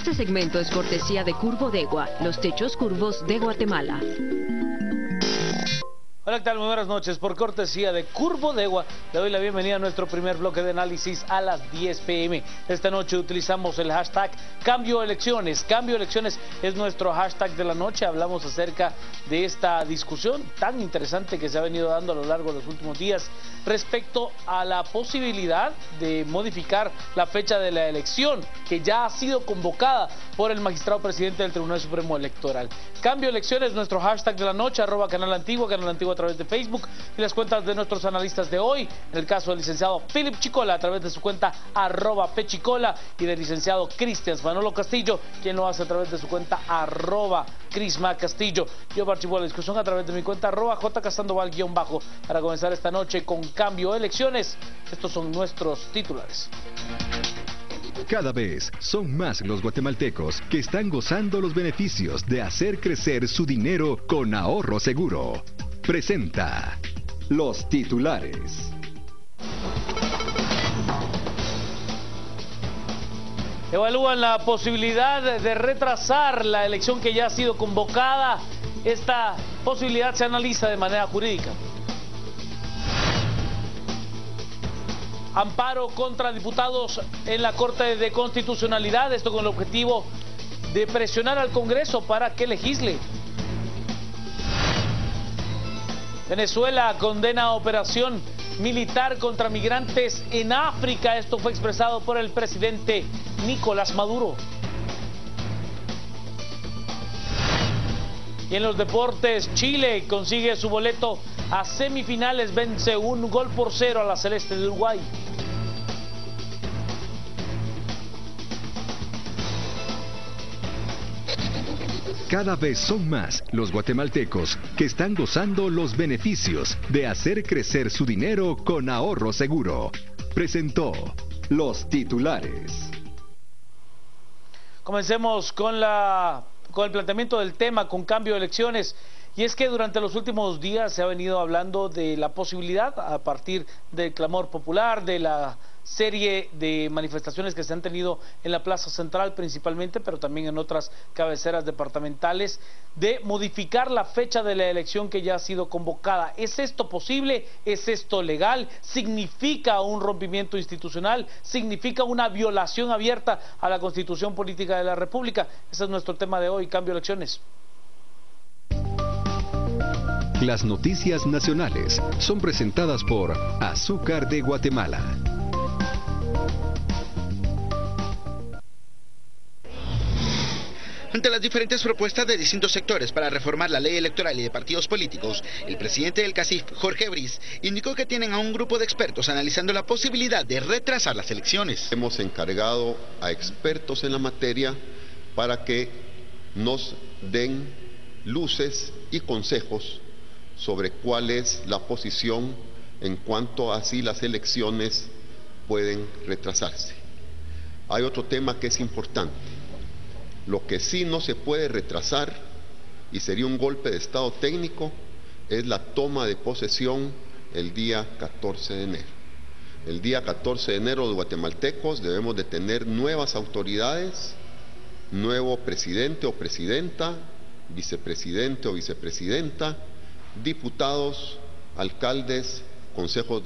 Este segmento es cortesía de Curbodegua, los techos curvos de Guatemala. Hola, ¿qué tal? Muy buenas noches. Por cortesía de Curbodegua, le doy la bienvenida a nuestro primer bloque de análisis a las 10 p.m. Esta noche utilizamos el hashtag Cambio Elecciones. Cambio Elecciones es nuestro hashtag de la noche. Hablamos acerca de esta discusión tan interesante que se ha venido dando a lo largo de los últimos días respecto a la posibilidad de modificar la fecha de la elección que ya ha sido convocada por el magistrado presidente del Tribunal Supremo Electoral. Cambio Elecciones, nuestro hashtag de la noche, @Canal Antiguo a través de Facebook, y las cuentas de nuestros analistas de hoy, en el caso del licenciado Philip Chicola a través de su cuenta @Pechicola, y del licenciado Cristian Manolo Castillo, quien lo hace a través de su cuenta @Crisma Castillo. Yo participo de la discusión a través de mi cuenta @JCasandoval_ para comenzar esta noche con Cambio Elecciones. Estos son nuestros titulares. Cada vez son más los guatemaltecos que están gozando los beneficios de hacer crecer su dinero con ahorro seguro. Presenta los titulares. Evalúan la posibilidad de retrasar la elección que ya ha sido convocada. Esta posibilidad se analiza de manera jurídica. Amparo contra diputados en la Corte de Constitucionalidad, esto con el objetivo de presionar al Congreso para que legisle. Venezuela condena operación militar contra migrantes en África. Esto fue expresado por el presidente Nicolás Maduro. Y en los deportes, Chile consigue su boleto a semifinales, vence 1-0 a la Celeste de Uruguay. Cada vez son más los guatemaltecos que están gozando los beneficios de hacer crecer su dinero con ahorro seguro. Presentó los titulares. Comencemos con el planteamiento del tema, con Cambio de Elecciones. Y es que durante los últimos días se ha venido hablando de la posibilidad, a partir del clamor popular, de la serie de manifestaciones que se han tenido en la Plaza Central principalmente, pero también en otras cabeceras departamentales, de modificar la fecha de la elección que ya ha sido convocada. ¿Es esto posible? ¿Es esto legal? ¿Significa un rompimiento institucional? ¿Significa una violación abierta a la Constitución Política de la República? Ese es nuestro tema de hoy, Cambio Elecciones. Las noticias nacionales son presentadas por Azúcar de Guatemala. Ante las diferentes propuestas de distintos sectores para reformar la ley electoral y de partidos políticos, el presidente del CACIF, Jorge Briz, indicó que tienen a un grupo de expertos analizando la posibilidad de retrasar las elecciones. Hemos encargado a expertos en la materia para que nos den luces y consejos sobre cuál es la posición en cuanto a si las elecciones pueden retrasarse. Hay otro tema que es importante. Lo que sí no se puede retrasar, y sería un golpe de estado técnico, es la toma de posesión el día 14 de enero. El día 14 de enero los guatemaltecos debemos de tener nuevas autoridades, nuevo presidente o presidenta, vicepresidente o vicepresidenta, diputados, alcaldes, consejos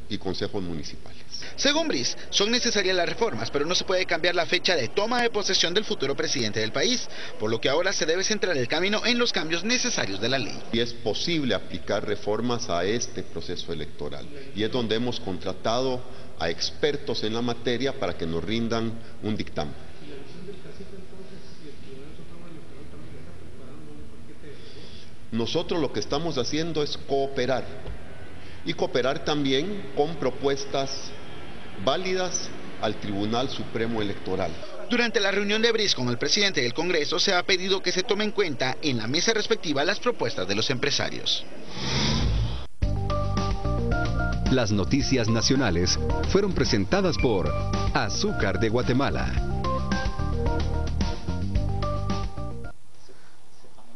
y consejos municipales. Según Briz, son necesarias las reformas, pero no se puede cambiar la fecha de toma de posesión del futuro presidente del país, por lo que ahora se debe centrar el camino en los cambios necesarios de la ley. Y es posible aplicar reformas a este proceso electoral, y es donde hemos contratado a expertos en la materia para que nos rindan un dictamen. Nosotros lo que estamos haciendo es cooperar, y cooperar también con propuestas válidas al Tribunal Supremo Electoral. Durante la reunión de Briz con el presidente del Congreso se ha pedido que se tome en cuenta en la mesa respectiva las propuestas de los empresarios. Las noticias nacionales fueron presentadas por Azúcar de Guatemala.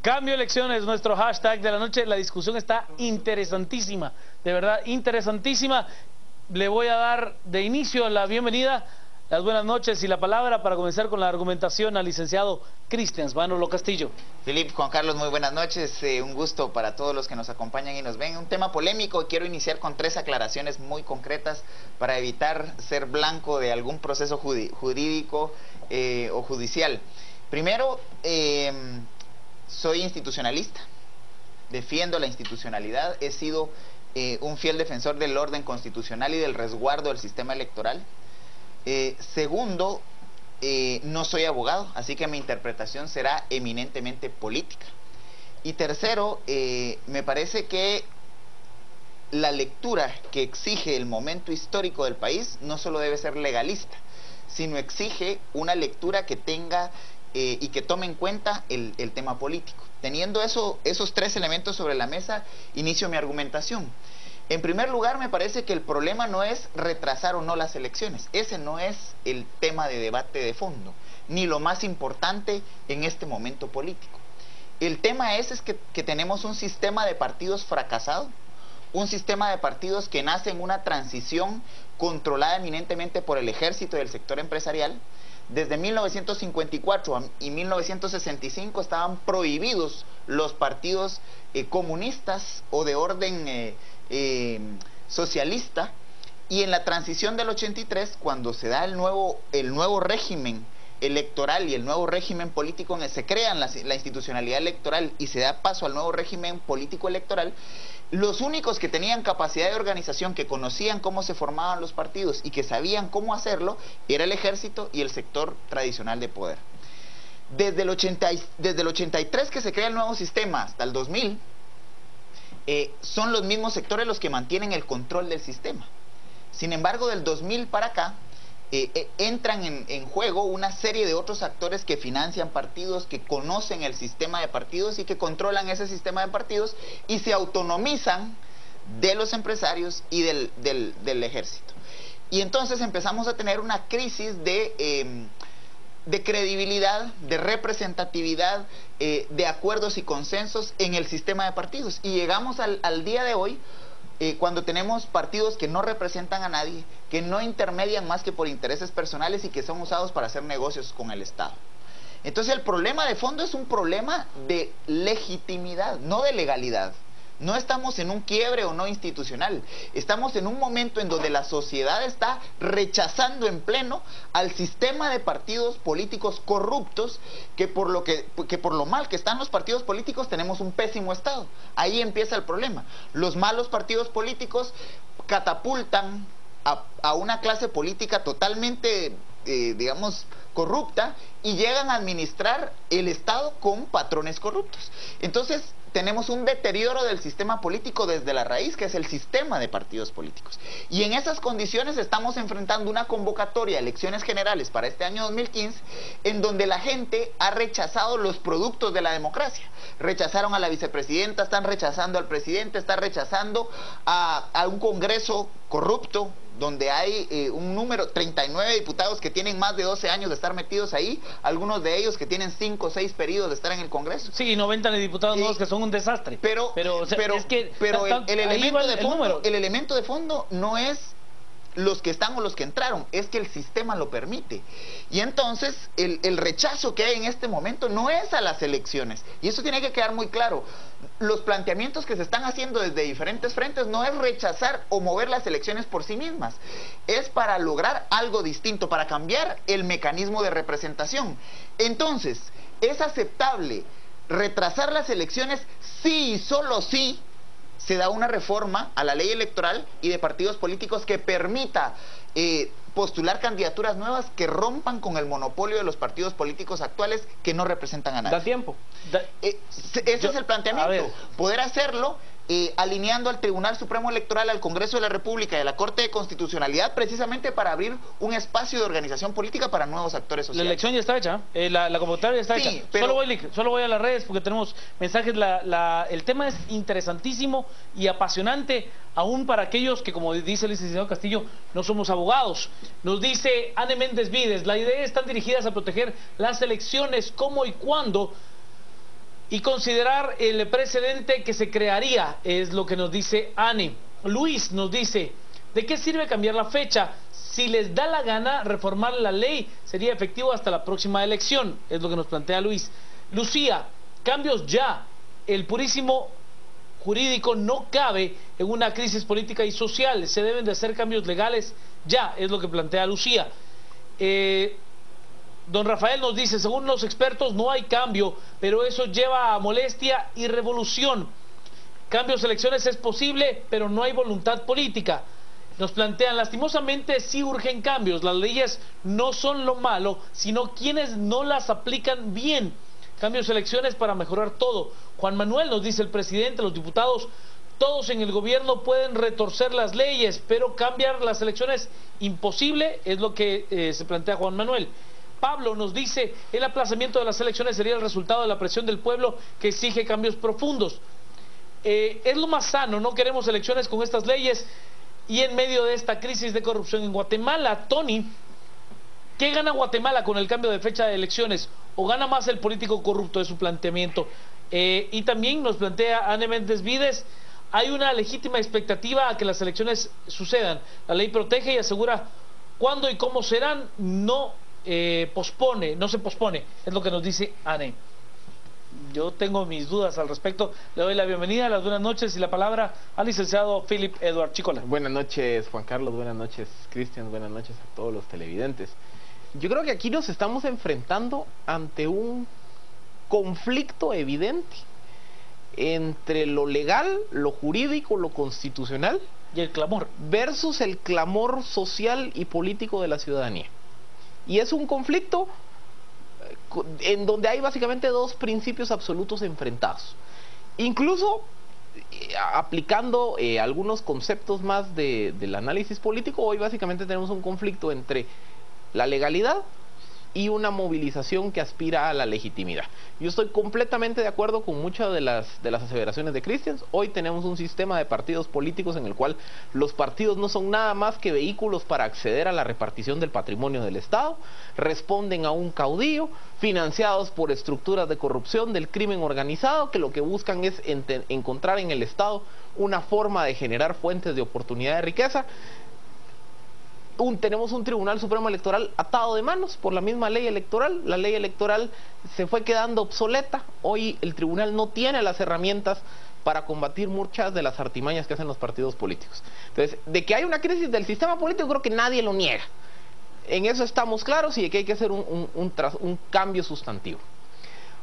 Cambio Elecciones, nuestro hashtag de la noche. La discusión está interesantísima, de verdad interesantísima. Le voy a dar de inicio la bienvenida las buenas noches y la palabra para comenzar con la argumentación al licenciado Cristian Manolo Castillo. Filip, Juan Carlos, muy buenas noches. Un gusto para todos los que nos acompañan y nos ven. Un tema polémico y quiero iniciar con 3 aclaraciones muy concretas para evitar ser blanco de algún proceso jurídico o judicial. Primero, soy institucionalista, defiendo la institucionalidad, he sido un fiel defensor del orden constitucional y del resguardo del sistema electoral. Segundo, no soy abogado, así que mi interpretación será eminentemente política. Y tercero, me parece que la lectura que exige el momento histórico del país no solo debe ser legalista, sino exige una lectura que tenga y que tome en cuenta el tema político. Teniendo esos 3 elementos sobre la mesa, inicio mi argumentación. En primer lugar, me parece que el problema no es retrasar o no las elecciones. Ese no es el tema de debate de fondo, ni lo más importante en este momento político. El tema es que tenemos un sistema de partidos fracasado, un sistema de partidos que nace en una transición controlada eminentemente por el ejército y el sector empresarial. Desde 1954 y 1965 estaban prohibidos los partidos comunistas o de orden socialista, y en la transición del 83, cuando se da el nuevo régimen electoral y el nuevo régimen político, se crea la institucionalidad electoral y se da paso al nuevo régimen político electoral, los únicos que tenían capacidad de organización, que conocían cómo se formaban los partidos y que sabían cómo hacerlo, era el ejército y el sector tradicional de poder. Desde el 83 que se crea el nuevo sistema hasta el 2000, son los mismos sectores los que mantienen el control del sistema. Sin embargo, del 2000 para acá, entran en juego una serie de otros actores que financian partidos, que conocen el sistema de partidos y que controlan ese sistema de partidos y se autonomizan de los empresarios y del ejército. Y entonces empezamos a tener una crisis de credibilidad, de representatividad, de acuerdos y consensos en el sistema de partidos. Y llegamos al día de hoy, cuando tenemos partidos que no representan a nadie, que no intermedian más que por intereses personales y que son usados para hacer negocios con el Estado. Entonces el problema de fondo es un problema de legitimidad, no de legalidad. No estamos en un quiebre o no institucional, estamos en un momento en donde la sociedad está rechazando en pleno al sistema de partidos políticos corruptos, que por lo mal que están los partidos políticos tenemos un pésimo Estado. Ahí empieza el problema. Los malos partidos políticos catapultan a una clase política totalmente, digamos, corrupta, y llegan a administrar el Estado con patrones corruptos. Entonces tenemos un deterioro del sistema político desde la raíz, que es el sistema de partidos políticos. Y en esas condiciones estamos enfrentando una convocatoria a elecciones generales para este año 2015, en donde la gente ha rechazado los productos de la democracia. Rechazaron a la vicepresidenta, están rechazando al presidente, están rechazando a un Congreso corrupto, donde hay un número, 39 diputados que tienen más de 12 años de estar metidos ahí, algunos de ellos que tienen 5 o 6 periodos de estar en el Congreso. Sí, 90 diputados nuevos que son un desastre. Pero el elemento de fondo no es los que están o los que entraron, es que el sistema lo permite. Y entonces el rechazo que hay en este momento no es a las elecciones, y eso tiene que quedar muy claro. Los planteamientos que se están haciendo desde diferentes frentes no es rechazar o mover las elecciones por sí mismas, es para lograr algo distinto, para cambiar el mecanismo de representación. Entonces, ¿es aceptable retrasar las elecciones sí y solo sí se da una reforma a la ley electoral y de partidos políticos que permita postular candidaturas nuevas que rompan con el monopolio de los partidos políticos actuales que no representan a nadie? Da tiempo. Ese es el planteamiento. Poder hacerlo alineando al Tribunal Supremo Electoral, al Congreso de la República y a la Corte de Constitucionalidad, precisamente para abrir un espacio de organización política para nuevos actores sociales. La elección ya está hecha, la convocatoria ya está hecha. Pero solo voy a las redes porque tenemos mensajes. El tema es interesantísimo y apasionante, aún para aquellos que, como dice el licenciado Castillo, no somos abogados. Nos dice Anne Méndez Vides: la idea están dirigidas a proteger las elecciones, cómo y cuándo, y considerar el precedente que se crearía, es lo que nos dice Anne. Luis nos dice: ¿de qué sirve cambiar la fecha Si les da la gana reformar la ley, sería efectivo hasta la próxima elección, es lo que nos plantea Luis. Lucía, cambios ya. El purísimo jurídico no cabe en una crisis política y social. Se deben de hacer cambios legales ya, es lo que plantea Lucía. Don Rafael nos dice, según los expertos no hay cambio, pero eso lleva a molestia y revolución. Cambios, elecciones es posible, pero no hay voluntad política. Nos plantean, lastimosamente sí urgen cambios, las leyes no son lo malo, sino quienes no las aplican bien. Cambios, elecciones para mejorar todo. Juan Manuel nos dice, el presidente, los diputados, todos en el gobierno pueden retorcer las leyes, pero cambiar las elecciones imposible, es lo que se plantea Juan Manuel. Pablo nos dice, el aplazamiento de las elecciones sería el resultado de la presión del pueblo que exige cambios profundos. Es lo más sano, no queremos elecciones con estas leyes y en medio de esta crisis de corrupción en Guatemala. Tony, ¿qué gana Guatemala con el cambio de fecha de elecciones? ¿O gana más el político corrupto? Es su planteamiento. Y también nos plantea Anne Méndez Vides, hay una legítima expectativa a que las elecciones sucedan. La ley protege y asegura cuándo y cómo serán, no se pospone, es lo que nos dice Anne. Yo tengo mis dudas al respecto. Le doy la bienvenida, las buenas noches y la palabra al licenciado Philip Edward Chicola. Buenas noches, Juan Carlos, buenas noches, Cristian, buenas noches a todos los televidentes. Yo creo que aquí nos estamos enfrentando ante un conflicto evidente entre lo legal, lo jurídico, lo constitucional y el clamor versus el clamor social y político de la ciudadanía. Y es un conflicto en donde hay básicamente dos principios absolutos enfrentados. Incluso aplicando algunos conceptos más del análisis político, hoy básicamente tenemos un conflicto entre la legalidad y una movilización que aspira a la legitimidad. Yo estoy completamente de acuerdo con muchas de las aseveraciones de Cristian. Hoy tenemos un sistema de partidos políticos en el cual los partidos no son nada más que vehículos para acceder a la repartición del patrimonio del Estado, responden a un caudillo, financiados por estructuras de corrupción del crimen organizado, que lo que buscan es encontrar en el Estado una forma de generar fuentes de oportunidad de riqueza. Tenemos un Tribunal Supremo Electoral atado de manos por la misma ley electoral. La ley electoral se fue quedando obsoleta. Hoy el tribunal no tiene las herramientas para combatir muchas de las artimañas que hacen los partidos políticos. Entonces, de que hay una crisis del sistema político, creo que nadie lo niega. En eso estamos claros, y de que hay que hacer un cambio sustantivo.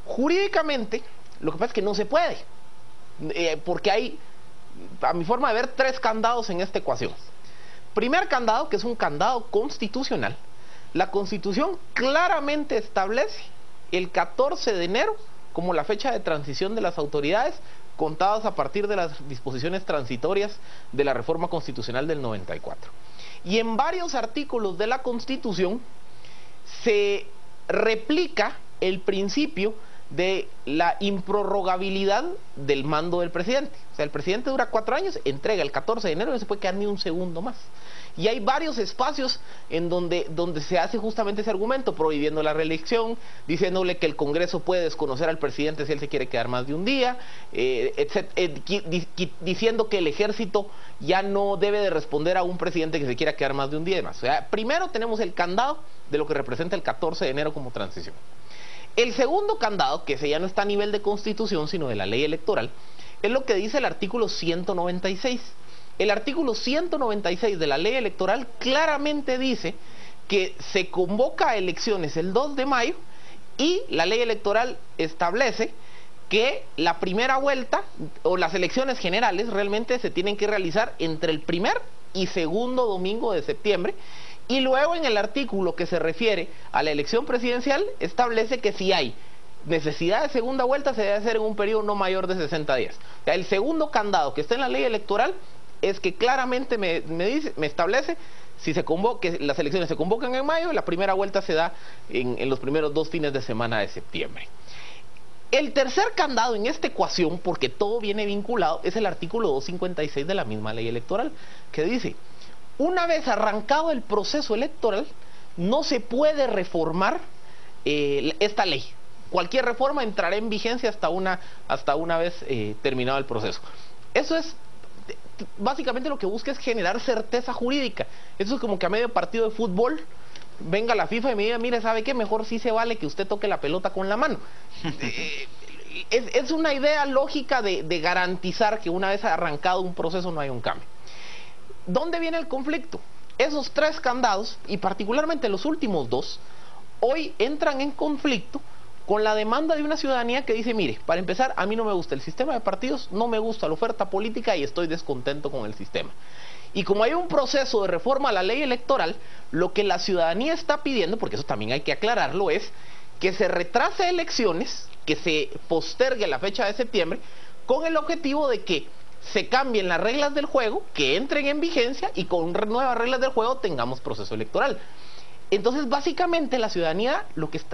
Jurídicamente, lo que pasa es que no se puede, porque hay, a mi forma de ver, tres candados en esta ecuación. Primer candado, que es un candado constitucional. La Constitución claramente establece el 14 de enero como la fecha de transición de las autoridades, contadas a partir de las disposiciones transitorias de la reforma constitucional del 94. Y en varios artículos de la Constitución se replica el principio de la improrrogabilidad del mando del presidente. O sea, el presidente dura 4 años, entrega el 14 de enero y no se puede quedar ni un segundo más. Y hay varios espacios en donde se hace justamente ese argumento, prohibiendo la reelección, diciéndole que el Congreso puede desconocer al presidente si él se quiere quedar más de un día, diciendo que el ejército ya no debe de responder a un presidente que se quiera quedar más de un día y demás. O sea, primero tenemos el candado de lo que representa el 14 de enero como transición. El segundo candado, que ese ya no está a nivel de Constitución, sino de la ley electoral, es lo que dice el artículo 196. El artículo 196 de la ley electoral claramente dice que se convoca a elecciones el 2 de mayo y la ley electoral establece que la primera vuelta o las elecciones generales realmente se tienen que realizar entre el primer y segundo domingo de septiembre. Y luego en el artículo que se refiere a la elección presidencial establece que si hay necesidad de segunda vuelta se debe hacer en un periodo no mayor de 60 días. O sea, el segundo candado que está en la ley electoral es que claramente me establece si que las elecciones se convocan en mayo, la primera vuelta se da en los primeros 2 fines de semana de septiembre. El tercer candado en esta ecuación, porque todo viene vinculado, es el artículo 256 de la misma ley electoral, que dice: una vez arrancado el proceso electoral, no se puede reformar esta ley. Cualquier reforma entrará en vigencia hasta una vez terminado el proceso. Eso es básicamente lo que busca es generar certeza jurídica. Eso es como que a medio partido de fútbol venga la FIFA y me diga, mire, ¿sabe qué? Mejor sí se vale que usted toque la pelota con la mano. Es una idea lógica de garantizar que una vez arrancado un proceso no hay un cambio. ¿Dónde viene el conflicto? Esos 3 candados, y particularmente los últimos 2, hoy entran en conflicto con la demanda de una ciudadanía que dice, mire, para empezar, a mí no me gusta el sistema de partidos, no me gusta la oferta política y estoy descontento con el sistema. Y como hay un proceso de reforma a la ley electoral, lo que la ciudadanía está pidiendo, porque eso también hay que aclararlo, es que se retrase elecciones, que se postergue la fecha de septiembre, con el objetivo de que se cambien las reglas del juego, que entren en vigencia y con nuevas reglas del juego tengamos proceso electoral. Entonces, básicamente, la ciudadanía,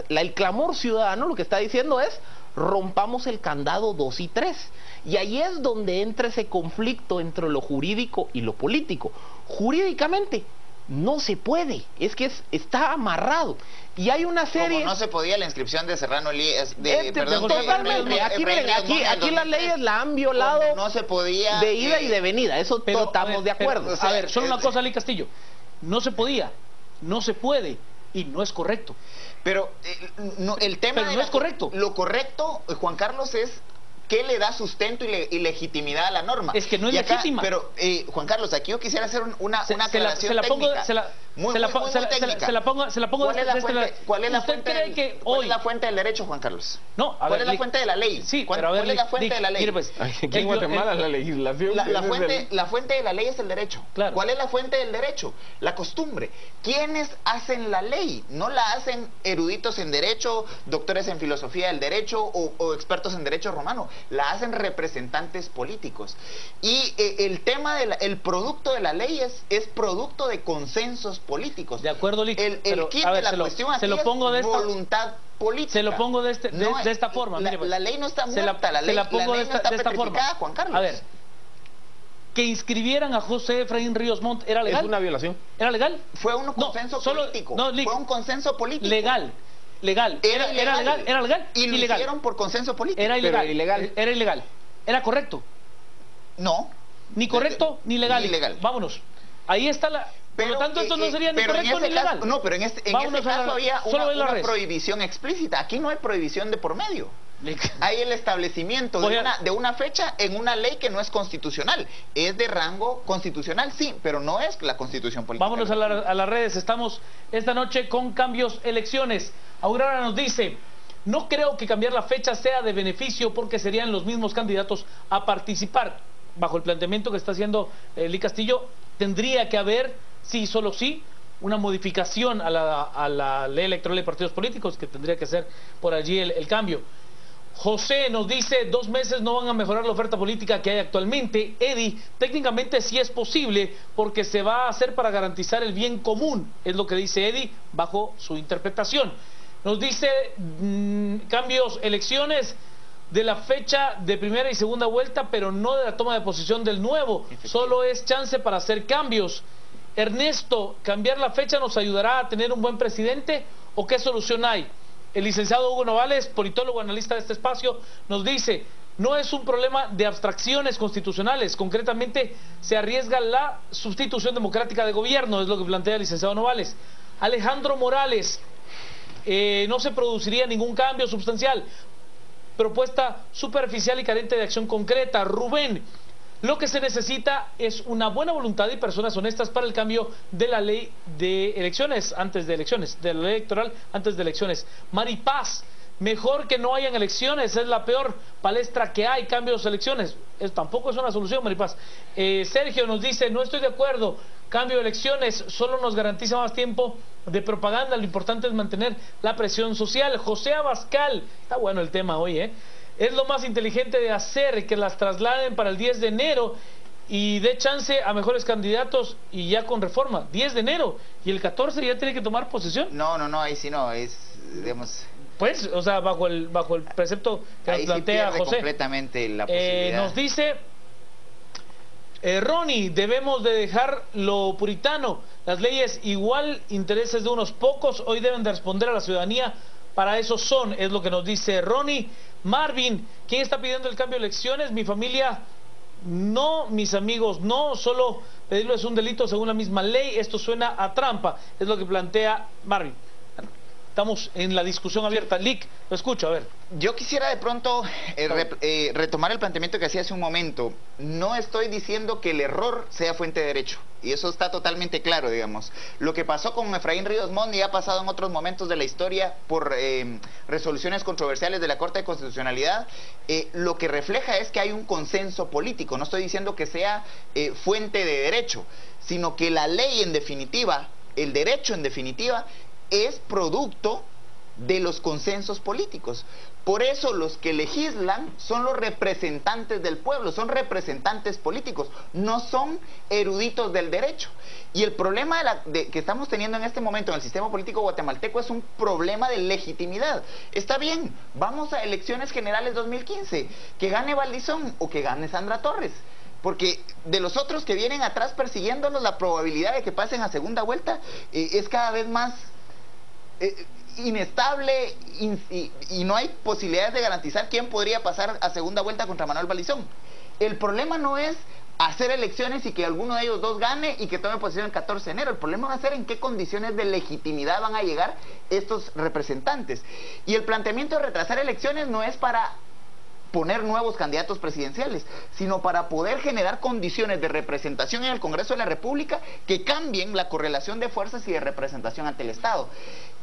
el clamor ciudadano lo que está diciendo es, rompamos el candado 2 y 3. Y ahí es donde entra ese conflicto entre lo jurídico y lo político. Jurídicamente, no se puede, es que está amarrado. Y hay una serie... Como no se podía la inscripción de Serrano Elías... Totalmente, aquí las leyes la han violado, no se podía, de ida y de venida, eso estamos de acuerdo. A ver, solo una cosa, Ali Castillo, no se podía, no se puede y no es correcto. Pero el tema no es correcto. Lo correcto, Juan Carlos, es qué le da sustento y legitimidad a la norma. Es que no es legítima. Pero, Juan Carlos, aquí yo quisiera hacer una aclaración técnica. Se la pongo ¿Cuál es la fuente del derecho, Juan Carlos? No, ¿Cuál es la fuente de la ley? Sí, ¿Cuál es la fuente de la ley? Pues, aquí en Guatemala la legislación... La fuente de la ley es el derecho. Claro. ¿Cuál es la fuente del derecho? La costumbre. ¿Quiénes hacen la ley? No la hacen eruditos en derecho, doctores en filosofía del derecho o expertos en derecho romano. La hacen representantes políticos. Y el tema el producto de la ley es producto de consensos políticos. De acuerdo, Lick. El kit de la cuestión aquí es voluntad política. Se lo pongo de esta forma. Mire, la ley no está muerta, la ley no está petrificada, Juan Carlos. A ver, que inscribieran a José Efraín Ríos Montt, ¿era legal? Es una violación. ¿Era legal? Fue un consenso político. Fue un consenso político. Legal. Era legal. Y lo hicieron por consenso político. Era ilegal. ¿Era correcto? No. Ni correcto ni legal. Ni legal. Vámonos. Ahí está la... Por lo tanto, esto no sería ni correcto ni legal. No, pero en este caso había una prohibición explícita. Aquí no hay prohibición de por medio. Hay el establecimiento de una fecha en una ley que no es constitucional. Es de rango constitucional, sí, pero no es la constitución política. Vámonos a las redes. Estamos esta noche con cambios elecciones. Aurora nos dice, no creo que cambiar la fecha sea de beneficio porque serían los mismos candidatos a participar. Bajo el planteamiento que está haciendo Lick Castillo, tendría que haber, sí, solo sí, una modificación a la ley electoral de partidos políticos, que tendría que ser por allí el cambio. José nos dice, 2 meses no van a mejorar la oferta política que hay actualmente. Eddie, técnicamente sí es posible porque se va a hacer para garantizar el bien común, es lo que dice Eddie bajo su interpretación. Nos dice, cambios, elecciones de la fecha de primera y segunda vuelta, pero no de la toma de posición del nuevo, solo es chance para hacer cambios. Ernesto, ¿cambiar la fecha nos ayudará a tener un buen presidente o qué solución hay? El licenciado Hugo Novales, politólogo, analista de este espacio, nos dice, no es un problema de abstracciones constitucionales, concretamente se arriesga la sustitución democrática de gobierno, es lo que plantea el licenciado Novales. Alejandro Morales, no se produciría ningún cambio sustancial, propuesta superficial y carente de acción concreta. Rubén, lo que se necesita es una buena voluntad y personas honestas para el cambio de la ley de elecciones antes de elecciones, de la ley electoral antes de elecciones. Maripaz, mejor que no hayan elecciones, es la peor palestra que hay, cambios de elecciones. Tampoco es una solución, Maripaz. Sergio nos dice, no estoy de acuerdo, cambio de elecciones solo nos garantiza más tiempo de propaganda, lo importante es mantener la presión social. José Abascal, está bueno el tema hoy, es lo más inteligente de hacer, que las trasladen para el 10 de enero y dé chance a mejores candidatos y ya con reforma, 10 de enero, y el 14 ya tiene que tomar posesión. No, ahí sí no, es, digamos... Pues, o sea, bajo el precepto que nos plantea sí José. Completamente la posibilidad. Nos dice... Ronnie, debemos de dejar lo puritano, las leyes igual, intereses de unos pocos, hoy deben de responder a la ciudadanía, para eso son, es lo que nos dice Ronnie. Marvin, ¿quién está pidiendo el cambio de elecciones? Mi familia No, mis amigos, no solo pedirlo es un delito según la misma ley, esto suena a trampa, es lo que plantea Marvin. Estamos en la discusión abierta. Lick, lo escucho, a ver. Yo quisiera de pronto retomar el planteamiento que hacía hace un momento. No estoy diciendo que el error sea fuente de derecho, y eso está totalmente claro, digamos. Lo que pasó con Efraín Ríos Montt y ha pasado en otros momentos de la historia por resoluciones controversiales de la Corte de Constitucionalidad, lo que refleja es que hay un consenso político. No estoy diciendo que sea fuente de derecho, sino que la ley en definitiva, el derecho en definitiva, es producto de los consensos políticos. Por eso los que legislan son los representantes del pueblo, son representantes políticos, no son eruditos del derecho. Y el problema que estamos teniendo en este momento en el sistema político guatemalteco es un problema de legitimidad. Está bien, vamos a elecciones generales 2015, que gane Valdizón o que gane Sandra Torres. Porque de los otros que vienen atrás persiguiéndolos, la probabilidad de que pasen a segunda vuelta es cada vez más inestable y no hay posibilidades de garantizar quién podría pasar a segunda vuelta contra Manuel Valdizón. El problema no es hacer elecciones y que alguno de ellos dos gane y que tome posición el 14 de enero. El problema va a ser en qué condiciones de legitimidad van a llegar estos representantes. Y el planteamiento de retrasar elecciones no es para poner nuevos candidatos presidenciales, sino para poder generar condiciones de representación en el Congreso de la República que cambien la correlación de fuerzas y de representación ante el Estado.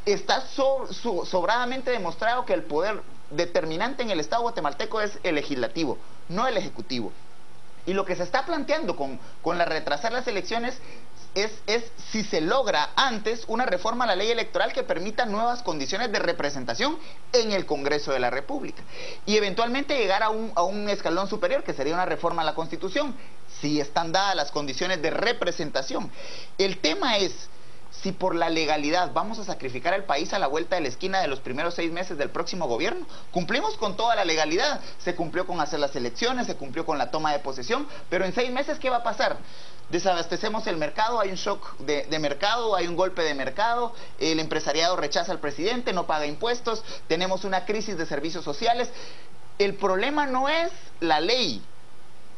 Está sobradamente demostrado que el poder determinante en el Estado guatemalteco es el legislativo, no el ejecutivo. Y lo que se está planteando con la retrasar las elecciones es si se logra antes una reforma a la ley electoral que permita nuevas condiciones de representación en el Congreso de la República y eventualmente llegar a un escalón superior, que sería una reforma a la Constitución, si están dadas las condiciones de representación. El tema es si por la legalidad vamos a sacrificar al país a la vuelta de la esquina de los primeros 6 meses del próximo gobierno. Cumplimos con toda la legalidad, se cumplió con hacer las elecciones, se cumplió con la toma de posesión, pero en 6 meses ¿qué va a pasar? Desabastecemos el mercado, hay un shock de mercado, hay un golpe de mercado, el empresariado rechaza al presidente, no paga impuestos, tenemos una crisis de servicios sociales. El problema no es la ley.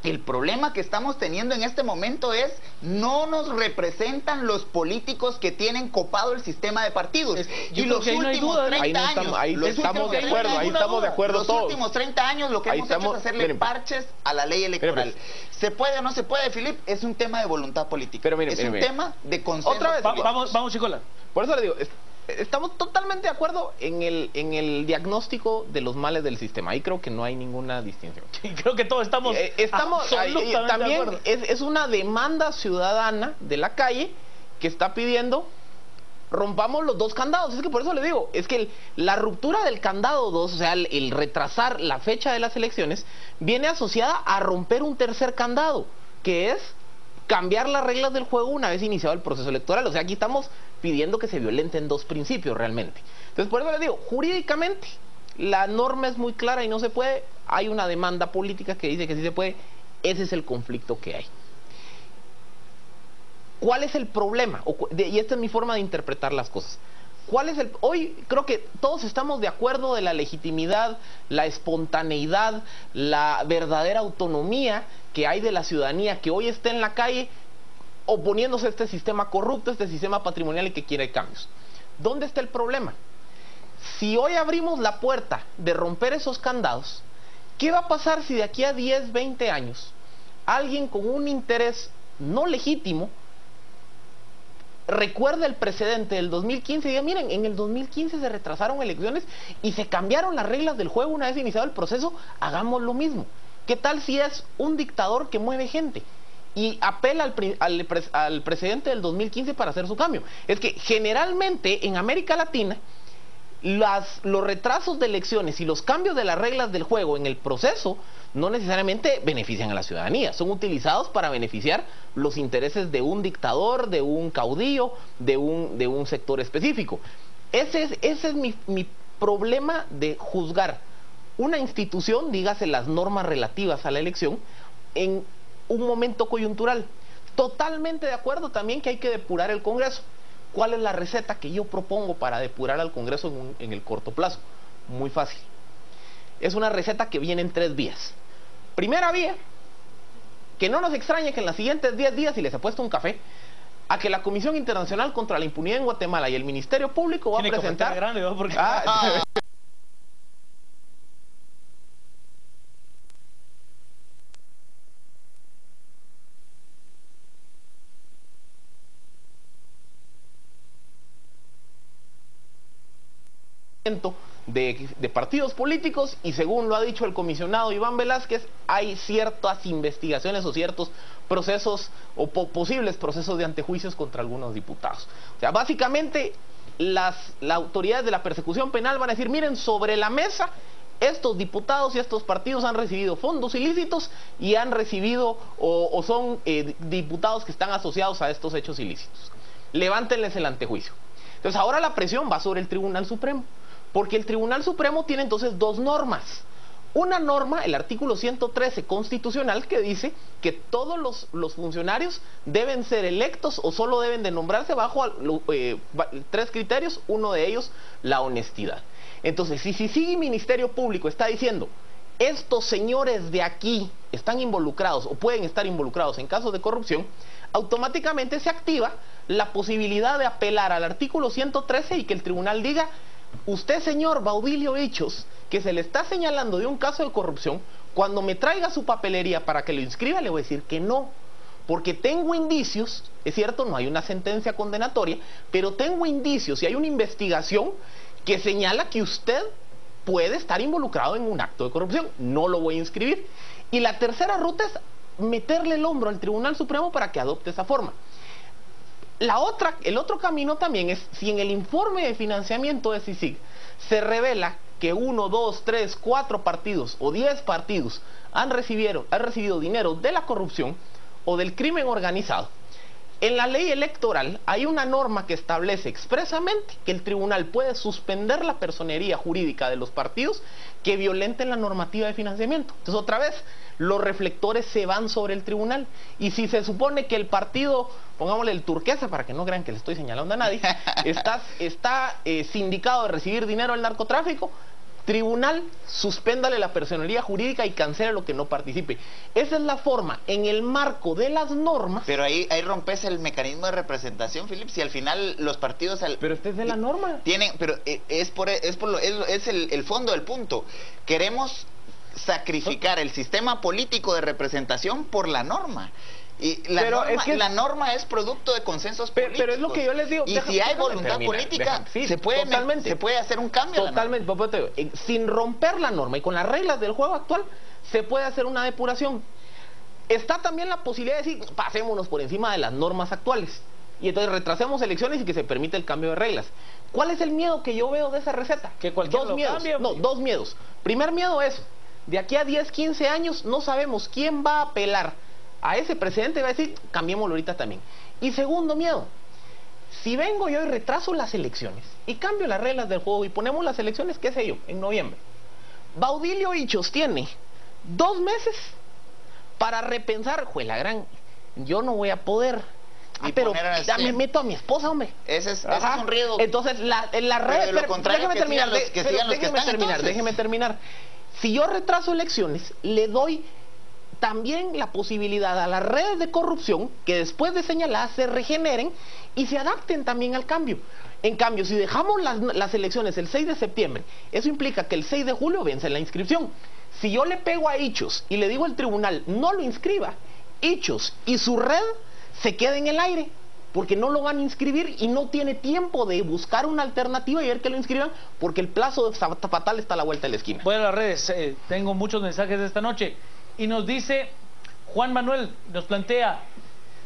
El problema que estamos teniendo en este momento es no nos representan los políticos que tienen copado el sistema de partidos. Y los últimos 30 años, ahí estamos de acuerdo los todos. últimos 30 años lo que hemos hecho es hacerle parches a la ley electoral. ¿Se puede o no se puede, Filip? Es un tema de voluntad política. Pero es un tema de consenso. Otra vez, vamos, Chicola. Por eso le digo, estamos totalmente de acuerdo en el diagnóstico de los males del sistema. Ahí creo que no hay ninguna distinción. Y creo que todos estamos absolutamente también de acuerdo. Es una demanda ciudadana de la calle que está pidiendo rompamos los 2 candados. Es que por eso le digo, es que la ruptura del candado 2, o sea, el retrasar la fecha de las elecciones, viene asociada a romper un tercer candado, que es cambiar las reglas del juego una vez iniciado el proceso electoral. O sea, aquí estamos pidiendo que se violenten 2 principios realmente. Entonces, por eso les digo, jurídicamente la norma es muy clara y no se puede. Hay una demanda política que dice que sí se puede. Ese es el conflicto que hay. ¿Cuál es el problema? Y esta es mi forma de interpretar las cosas. Hoy creo que todos estamos de acuerdo de la legitimidad, la espontaneidad, la verdadera autonomía que hay de la ciudadanía que hoy está en la calle oponiéndose a este sistema corrupto, este sistema patrimonial y que quiere cambios. ¿Dónde está el problema? Si hoy abrimos la puerta de romper esos candados, ¿qué va a pasar si de aquí a 10, 20 años alguien con un interés no legítimo recuerda el precedente del 2015 y diga, miren, en el 2015 se retrasaron elecciones y se cambiaron las reglas del juego una vez iniciado el proceso, hagamos lo mismo? ¿Qué tal si es un dictador que mueve gente y apela al presidente del 2015 para hacer su cambio? Es que generalmente en América Latina los retrasos de elecciones y los cambios de las reglas del juego en el proceso no necesariamente benefician a la ciudadanía, son utilizados para beneficiar los intereses de un dictador, de un caudillo, de un sector específico. Ese es mi problema de juzgar una institución, dígase las normas relativas a la elección, en un momento coyuntural. Totalmente de acuerdo también que hay que depurar el Congreso. ¿Cuál es la receta que yo propongo para depurar al Congreso en el corto plazo? Muy fácil. Es una receta que viene en 3 vías. Primera vía, que no nos extrañe que en los siguientes 10 días, si les ha puesto un café, a que la Comisión Internacional contra la Impunidad en Guatemala y el Ministerio Público va a presentar... Grande, ¿no? Porque... De partidos políticos, y según lo ha dicho el comisionado Iván Velázquez, hay ciertas investigaciones o ciertos procesos o posibles procesos de antejuicios contra algunos diputados. O sea, básicamente las autoridades de la persecución penal van a decir, miren, sobre la mesa estos diputados y estos partidos han recibido fondos ilícitos y han recibido o son diputados que están asociados a estos hechos ilícitos. Levántenles el antejuicio. Entonces ahora la presión va sobre el Tribunal Supremo, porque el Tribunal Supremo tiene entonces dos normas. Una norma, el artículo 113 constitucional, que dice que todos los funcionarios deben ser electos o solo deben de nombrarse bajo 3 criterios, uno de ellos la honestidad. Entonces, si el Ministerio Público está diciendo, estos señores de aquí están involucrados o pueden estar involucrados en casos de corrupción, automáticamente se activa la posibilidad de apelar al artículo 113 y que el tribunal diga, usted, señor Baudilio Hichos, que se le está señalando de un caso de corrupción, cuando me traiga su papelería para que lo inscriba, le voy a decir que no, porque tengo indicios, es cierto, no hay una sentencia condenatoria, pero tengo indicios y hay una investigación que señala que usted puede estar involucrado en un acto de corrupción, no lo voy a inscribir. Y la tercera ruta es meterle el hombro al Tribunal Supremo para que adopte esa forma. El otro camino también es, si en el informe de financiamiento de CICIG se revela que 1, 2, 3, 4 partidos o 10 partidos han recibido dinero de la corrupción o del crimen organizado, en la ley electoral hay una norma que establece expresamente que el tribunal puede suspender la personería jurídica de los partidos que violenten la normativa de financiamiento. Entonces, otra vez, los reflectores se van sobre el tribunal. Y si se supone que el partido, pongámosle el turquesa, para que no crean que le estoy señalando a nadie, está sindicado de recibir dinero del narcotráfico, tribunal, suspéndale la personería jurídica y cancele lo que no participe. Esa es la forma, en el marco de las normas. Pero ahí rompes el mecanismo de representación, Philip, si al final los partidos... Pero este es de la norma. Tienen, pero es el fondo del punto. Queremos sacrificar el sistema político de representación por la norma. Y la norma es producto de consensos políticos. Pero es lo que yo les digo. Y si hay voluntad política, se puede hacer un cambio. Totalmente. Sin romper la norma y con las reglas del juego actual, se puede hacer una depuración. Está también la posibilidad de decir, pasémonos por encima de las normas actuales. Y entonces retrasemos elecciones y que se permita el cambio de reglas. ¿Cuál es el miedo que yo veo de esa receta? Que cualquier dos miedos. Cambie. No, dos miedos. Primer miedo es, de aquí a 10, 15 años no sabemos quién va a apelar a ese precedente, va a decir, cambiémoslo ahorita también. Y segundo miedo, si vengo yo y retraso las elecciones y cambio las reglas del juego y ponemos las elecciones, qué sé yo, en noviembre, Baudilio Hichos tiene 2 meses para repensar, la gran, yo no voy a poder, pero ya me meto a mi esposa, hombre. Ese es un riesgo. Entonces, la red, déjeme terminar. Si yo retraso elecciones, le doy también la posibilidad a las redes de corrupción que después de señaladas se regeneren y se adapten también al cambio. En cambio, si dejamos las elecciones el 6 de septiembre, eso implica que el 6 de julio vence la inscripción. Si yo le pego a Hichos y le digo al tribunal no lo inscriba, Hichos y su red se queda en el aire, porque no lo van a inscribir y no tiene tiempo de buscar una alternativa y ver que lo inscriban, porque el plazo fatal está a la vuelta de la esquina. Voy a las redes, tengo muchos mensajes de esta noche. Y nos dice, Juan Manuel nos plantea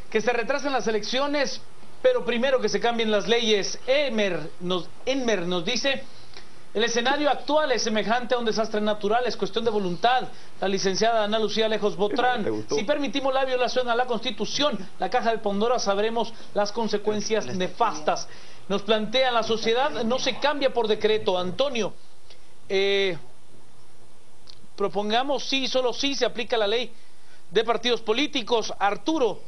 que se retrasen las elecciones, pero primero que se cambien las leyes. Enmer nos dice, el escenario actual es semejante a un desastre natural, es cuestión de voluntad. La licenciada Ana Lucía Lejos Botrán, si permitimos la violación a la Constitución, la caja de Pandora, sabremos las consecuencias nefastas. Nos plantea, la sociedad no se cambia por decreto. Antonio, propongamos sí, solo sí se aplica la ley de partidos políticos. Arturo,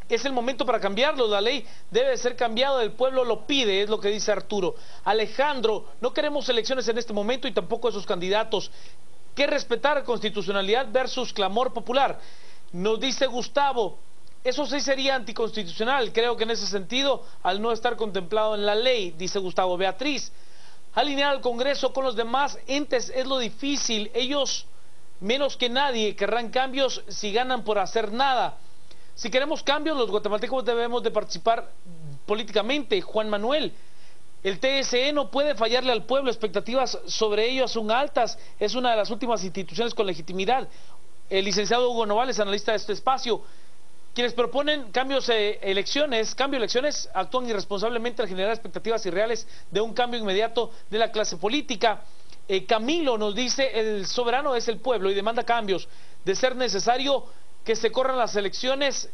es el momento para cambiarlo, la ley debe ser cambiada, el pueblo lo pide, es lo que dice Arturo. Alejandro, no queremos elecciones en este momento y tampoco esos candidatos. Que respetar constitucionalidad versus clamor popular. Nos dice Gustavo, eso sí sería anticonstitucional, creo que en ese sentido, al no estar contemplado en la ley, dice Gustavo. Beatriz, alinear al Congreso con los demás entes es lo difícil, ellos menos que nadie querrán cambios si ganan por hacer nada. Si queremos cambios, los guatemaltecos debemos de participar políticamente. Juan Manuel, el TSE no puede fallarle al pueblo, expectativas sobre ellos son altas, es una de las últimas instituciones con legitimidad. El licenciado Hugo Novales, analista de este espacio, quienes proponen cambio de elecciones, actúan irresponsablemente al generar expectativas irreales de un cambio inmediato de la clase política. Camilo nos dice, el soberano es el pueblo y demanda cambios, de ser necesario que se corran las elecciones,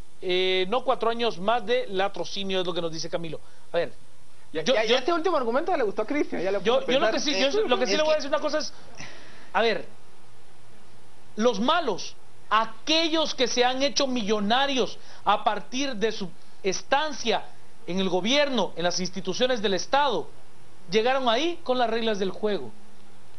no 4 años más de latrocinio, es lo que nos dice Camilo. A ver, este último argumento le gustó a Cristian. Yo lo que sí le voy a decir una cosa es, a ver, los malos, aquellos que se han hecho millonarios a partir de su estancia en el gobierno, en las instituciones del Estado, llegaron ahí con las reglas del juego.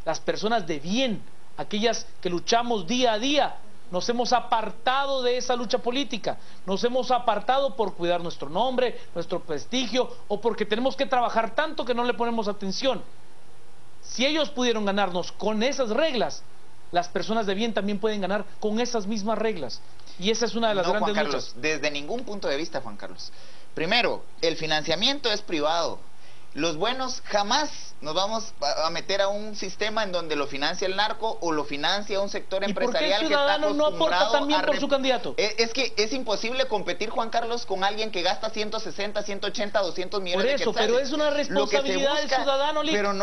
Las personas de bien, aquellas que luchamos día a día, nos hemos apartado de esa lucha política, nos hemos apartado por cuidar nuestro nombre, nuestro prestigio, o porque tenemos que trabajar tanto que no le ponemos atención. Si ellos pudieron ganarnos con esas reglas, las personas de bien también pueden ganar con esas mismas reglas. Y esa es una de las grandes Juan Carlos, luchas. Desde ningún punto de vista, Juan Carlos. Primero, el financiamiento es privado. Los buenos jamás nos vamos a meter a un sistema en donde lo financia el narco o lo financia un sector empresarial que está acostumbrado. ¿Y por qué el ciudadano no aporta también por su candidato? Es que es imposible competir, Juan Carlos, con alguien que gasta 160, 180, 200 millones de quetzales. Por eso, pero es una responsabilidad del ciudadano, Lick. Pero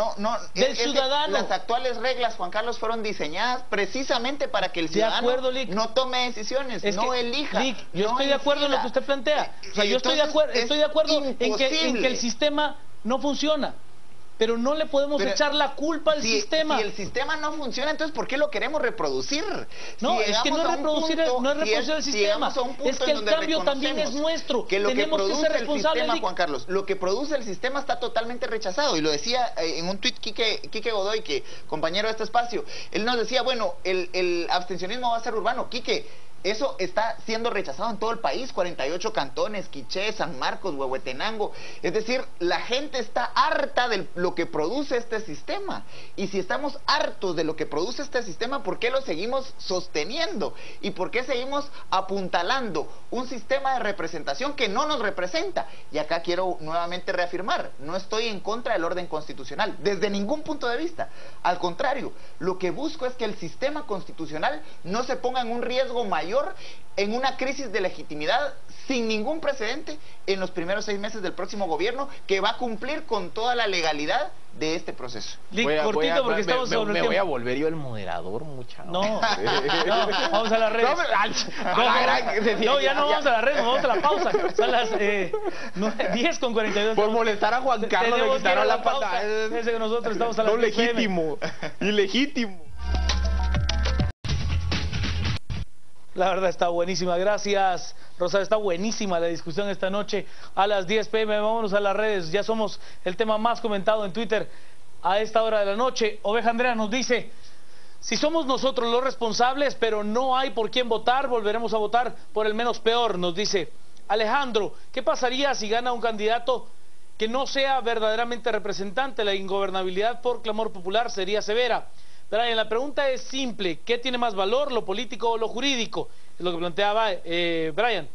del ciudadano. Las actuales reglas, Juan Carlos, fueron diseñadas precisamente para que el ciudadano no tome decisiones, no elija. Lick, yo estoy de acuerdo en lo que usted plantea. O sea, yo estoy de acuerdo en que el sistema no funciona, pero no le podemos echar la culpa al sistema. Si el sistema no funciona, entonces ¿por qué lo queremos reproducir? No, es que no es reproducir el sistema, es que el cambio también es nuestro, tenemos que ser responsables. Juan Carlos, lo que produce el sistema está totalmente rechazado, y lo decía en un tuit Quique Godoy, que compañero de este espacio, él nos decía, bueno, el abstencionismo va a ser urbano. Quique, eso está siendo rechazado en todo el país, 48 cantones, Quiché, San Marcos, Huehuetenango. Es decir, la gente está harta de lo que produce este sistema. Y si estamos hartos de lo que produce este sistema, ¿por qué lo seguimos sosteniendo? ¿Y por qué seguimos apuntalando un sistema de representación que no nos representa? Y acá quiero nuevamente reafirmar, no estoy en contra del orden constitucional, desde ningún punto de vista. Al contrario, lo que busco es que el sistema constitucional no se ponga en un riesgo mayor, en una crisis de legitimidad sin ningún precedente en los primeros 6 meses del próximo gobierno, que va a cumplir con toda la legalidad de este proceso. Cortito, porque estamos sobre el tiempo. Me voy a volver yo el moderador, muchacho. No, vamos a las redes. No, ya no vamos a las redes, vamos a la pausa. Son las 10:42. Por molestar a Juan Carlos le quitaron la pata. Fíjense que nosotros estamos a las no legítimo, ilegítimo. La verdad está buenísima, gracias Rosario, está buenísima la discusión esta noche a las 10 p.m. Vámonos a las redes, ya somos el tema más comentado en Twitter a esta hora de la noche. Oveja Andrea nos dice, si somos nosotros los responsables, pero no hay por quién votar, volveremos a votar por el menos peor, nos dice Alejandro. ¿Qué pasaría si gana un candidato que no sea verdaderamente representante? La ingobernabilidad por clamor popular sería severa. Brian, la pregunta es simple, ¿qué tiene más valor, lo político o lo jurídico? Es lo que planteaba Brian.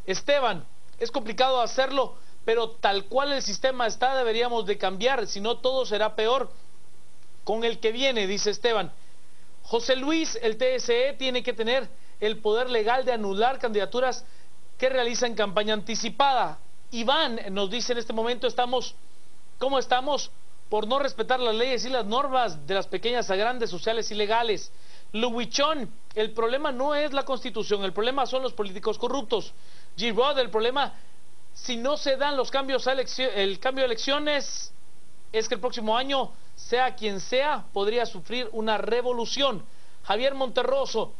Esteban, es complicado hacerlo, pero tal cual el sistema está deberíamos de cambiar, si no todo será peor con el que viene, dice Esteban. José Luis, el TSE tiene que tener el poder legal de anular candidaturas que realizan campaña anticipada. Iván nos dice en este momento, ¿cómo estamos? Por no respetar las leyes y las normas de las pequeñas a grandes, sociales y legales. Luwichón, el problema no es la Constitución, el problema son los políticos corruptos. G-Rod, el problema, si no se dan los cambios el cambio de elecciones, es que el próximo año, sea quien sea, podría sufrir una revolución. Javier Monterroso,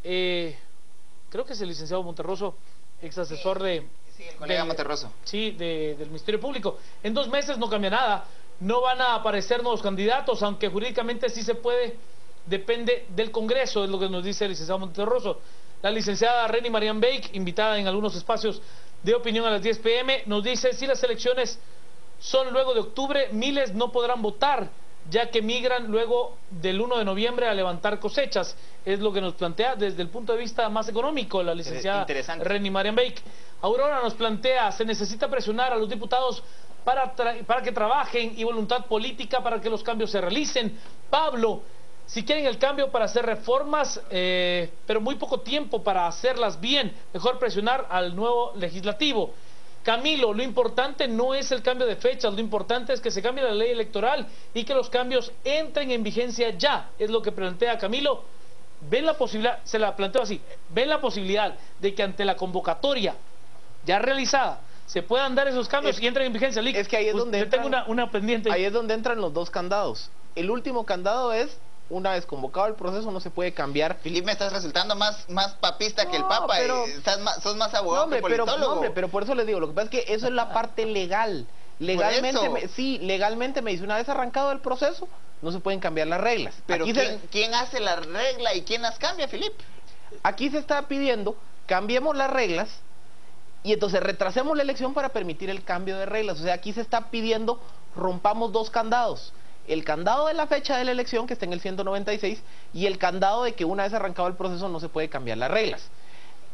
creo que es el licenciado Monterroso, ex asesor de... Sí, el colega Monterroso. Sí, del Ministerio Público. En 2 meses no cambia nada. No van a aparecer nuevos candidatos, aunque jurídicamente sí se puede, depende del Congreso, es lo que nos dice el licenciado Monterroso. La licenciada Reni Marian Bake, invitada en algunos espacios de opinión a las 10 p.m., nos dice: si las elecciones son luego de octubre, miles no podrán votar, ya que migran luego del 1 de noviembre a levantar cosechas. Es lo que nos plantea desde el punto de vista más económico la licenciada Reni Marian Bake. Aurora nos plantea: se necesita presionar a los diputados para que trabajen, y voluntad política para que los cambios se realicen. Pablo: si quieren el cambio para hacer reformas, pero muy poco tiempo para hacerlas bien, mejor presionar al nuevo legislativo. Camilo: lo importante no es el cambio de fechas, lo importante es que se cambie la ley electoral y que los cambios entren en vigencia ya, es lo que plantea Camilo. ¿Ven la posibilidad, se la planteo así, ven la posibilidad de que ante la convocatoria ya realizada se puedan dar esos cambios y entren en vigencia? Es que ahí es donde tengo una pendiente. Ahí es donde entran los dos candados. El último candado es: una vez convocado el proceso no se puede cambiar. Felipe, me estás resultando más papista que el Papa, pero, sos más abogado que politólogo. Pero por eso les digo, lo que pasa es que eso es la parte legal. Legalmente, legalmente me dice: una vez arrancado el proceso, no se pueden cambiar las reglas. Pero ¿quién hace la regla y quién las cambia, Felipe? Aquí se está pidiendo: cambiemos las reglas y entonces retrasemos la elección para permitir el cambio de reglas. O sea, aquí se está pidiendo: rompamos dos candados. El candado de la fecha de la elección, que está en el 196, y el candado de que una vez arrancado el proceso no se puede cambiar las reglas.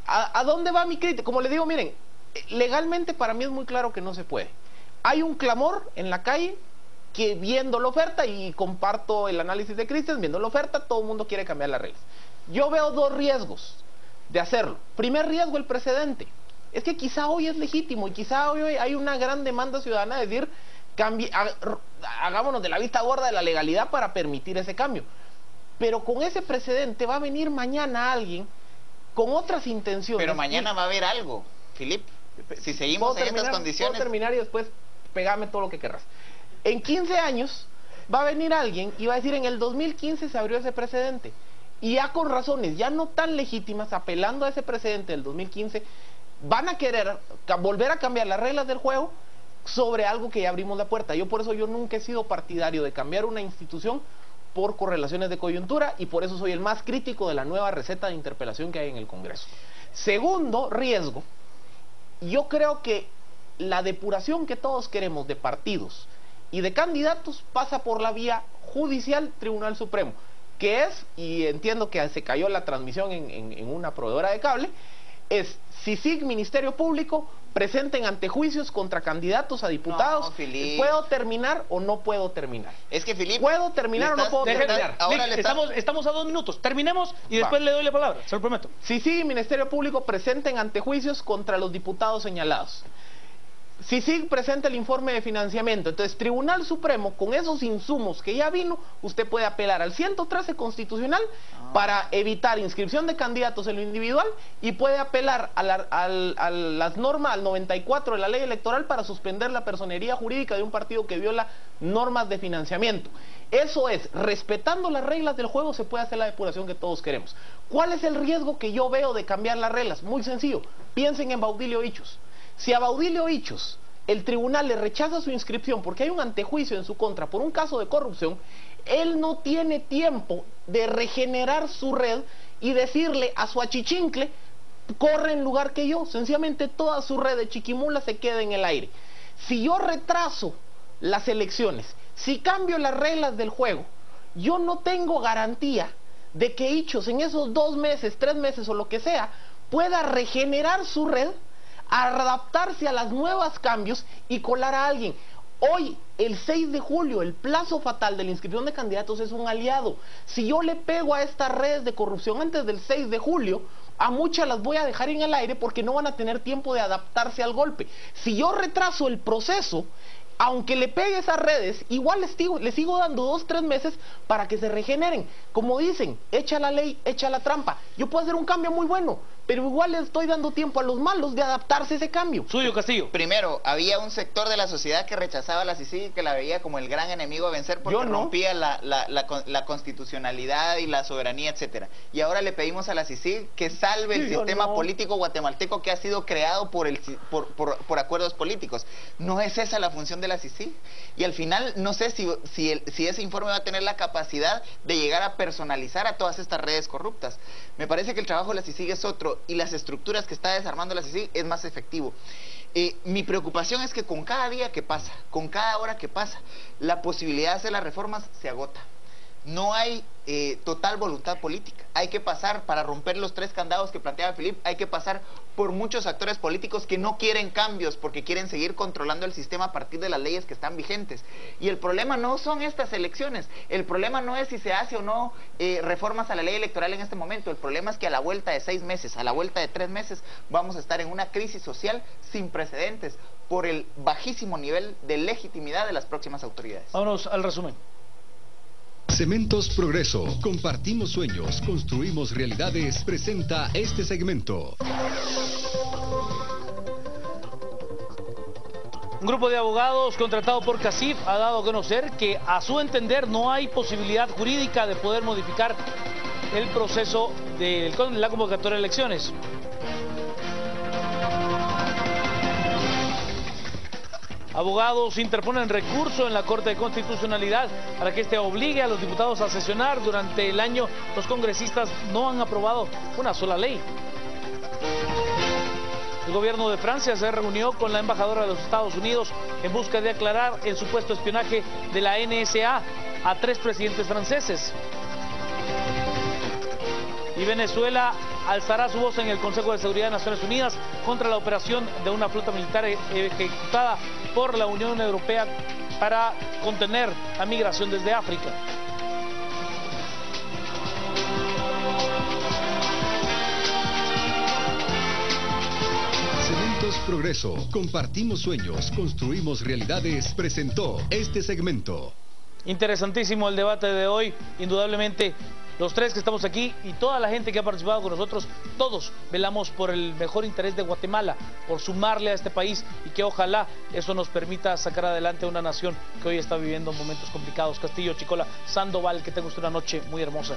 ¿A dónde va mi crítica? Como les digo, miren, legalmente para mí es muy claro que no se puede. Hay un clamor en la calle que, viendo la oferta, y comparto el análisis de Cristian, viendo la oferta, todo el mundo quiere cambiar las reglas. Yo veo dos riesgos de hacerlo. Primer riesgo: el precedente. Es que quizá hoy es legítimo y quizá hoy hay una gran demanda ciudadana de decir: hagámonos de la vista gorda de la legalidad para permitir ese cambio. Pero con ese precedente va a venir mañana alguien con otras intenciones. Pero mañana va a haber algo, Felipe. Si seguimos en estas condiciones. Puedo terminar y después pegame todo lo que querrás. En 15 años va a venir alguien y va a decir: en el 2015 se abrió ese precedente. Y ya con razones ya no tan legítimas, apelando a ese precedente del 2015, van a querer volver a cambiar las reglas del juego sobre algo que ya abrimos la puerta. Por eso yo nunca he sido partidario de cambiar una institución por correlaciones de coyuntura, y por eso soy el más crítico de la nueva receta de interpelación que hay en el Congreso. Segundo riesgo: yo creo que la depuración que todos queremos de partidos y de candidatos pasa por la vía judicial, Tribunal Supremo, que es, y entiendo que se cayó la transmisión en una proveedora de cable, es CICIG, Ministerio Público, presenten antejuicios contra candidatos a diputados. No, Felipe. ¿Puedo terminar o no puedo terminar? Es que, Felipe, ¿puedo terminar o no puedo terminar? Ahora Estamos a 2 minutos. Terminemos y después le doy la palabra, se lo prometo. CICIG y Ministerio Público presenten antejuicios contra los diputados señalados. CICIG presenta el informe de financiamiento. Entonces, Tribunal Supremo, con esos insumos que ya vino, usted puede apelar al 113 constitucional para evitar inscripción de candidatos en lo individual, y puede apelar a las normas, al 94 de la ley electoral, para suspender la personería jurídica de un partido que viola normas de financiamiento. Eso es, respetando las reglas del juego, se puede hacer la depuración que todos queremos. ¿Cuál es el riesgo que yo veo de cambiar las reglas? Muy sencillo. Piensen en Baudilio Ichos. Si a Baudilio Ichos el tribunal le rechaza su inscripción porque hay un antejuicio en su contra por un caso de corrupción, él no tiene tiempo de regenerar su red y decirle a su achichincle: corre en lugar que yo. Sencillamente toda su red de chiquimula se queda en el aire. Si yo retraso las elecciones, si cambio las reglas del juego, yo no tengo garantía de que Ichos en esos 2 meses, 3 meses o lo que sea, pueda regenerar su red, adaptarse a las nuevas cambios y colar a alguien. Hoy, el 6 de julio, el plazo fatal de la inscripción de candidatos es un aliado. Si yo le pego a estas redes de corrupción antes del 6 de julio, a muchas las voy a dejar en el aire porque no van a tener tiempo de adaptarse al golpe. Si yo retraso el proceso, aunque le pegue esas redes, igual les sigo dando 2 o 3 meses para que se regeneren. Como dicen, echa la ley, echa la trampa. Yo puedo hacer un cambio muy bueno, pero igual le estoy dando tiempo a los malos de adaptarse a ese cambio. Suyo, Castillo. Primero, había un sector de la sociedad que rechazaba la CICIG, que la veía como el gran enemigo a vencer porque rompía la constitucionalidad y la soberanía, etcétera. Y ahora le pedimos a la CICIG que salve el sistema político guatemalteco que ha sido creado por acuerdos políticos. No es esa la función de la CICIG. Y al final, no sé si ese informe va a tener la capacidad de llegar a personalizar a todas estas redes corruptas. Me parece que el trabajo de la CICIG es otro y las estructuras que está desarmando la CICIG es más efectivo. Mi preocupación es que con cada día que pasa, con cada hora que pasa, la posibilidad de hacer las reformas se agota. No hay total voluntad política. Hay que pasar, para romper los 3 candados que planteaba Felipe, hay que pasar por muchos actores políticos que no quieren cambios porque quieren seguir controlando el sistema a partir de las leyes que están vigentes. Y el problema no son estas elecciones, el problema no es si se hace o no reformas a la ley electoral en este momento, el problema es que a la vuelta de 6 meses, a la vuelta de 3 meses, vamos a estar en una crisis social sin precedentes por el bajísimo nivel de legitimidad de las próximas autoridades. Vámonos al resumen. Cementos Progreso. Compartimos sueños, construimos realidades. Presenta este segmento. Un grupo de abogados contratado por CACIF ha dado a conocer que a su entender no hay posibilidad jurídica de poder modificar el proceso de la convocatoria de elecciones. Abogados interponen recurso en la Corte de Constitucionalidad para que este obligue a los diputados a sesionar. Durante el año, los congresistas no han aprobado una sola ley. El gobierno de Francia se reunió con la embajadora de los Estados Unidos en busca de aclarar el supuesto espionaje de la NSA a 3 presidentes franceses. Y Venezuela alzará su voz en el Consejo de Seguridad de Naciones Unidas contra la operación de una flota militar ejecutada por la Unión Europea para contener la migración desde África. Cementos Progreso. Compartimos sueños, construimos realidades. Presentó este segmento. Interesantísimo el debate de hoy, indudablemente. Los 3 que estamos aquí y toda la gente que ha participado con nosotros, todos velamos por el mejor interés de Guatemala, por sumarle a este país y que ojalá eso nos permita sacar adelante una nación que hoy está viviendo momentos complicados. Castillo, Chicola, Sandoval, que tenga usted una noche muy hermosa.